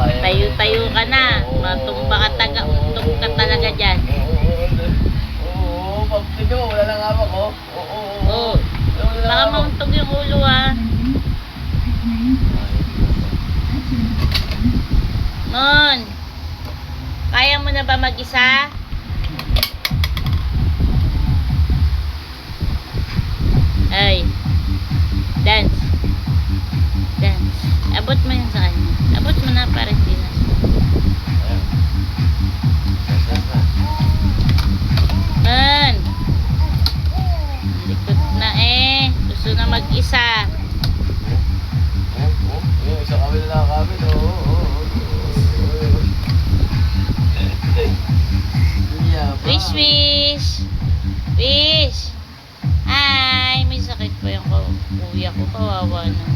Tayo-tayo ka na. Matumba ka taga-untog ka talaga dyan. Oo, pagtigo, wala lang hawak ko. Oo. Baka mauntog yung ulo ha. Mon, kaya mo na ba mag-isa? Ay, dance. Dance. Abot mo yun sa kanya. Abot mo na para hindi na. Man, likot na eh. Gusto na mag-isa. Isa kami na lang kami. Wish, wish. Wish. Ay, may sakit pa yung kuya ko. Kawawa na.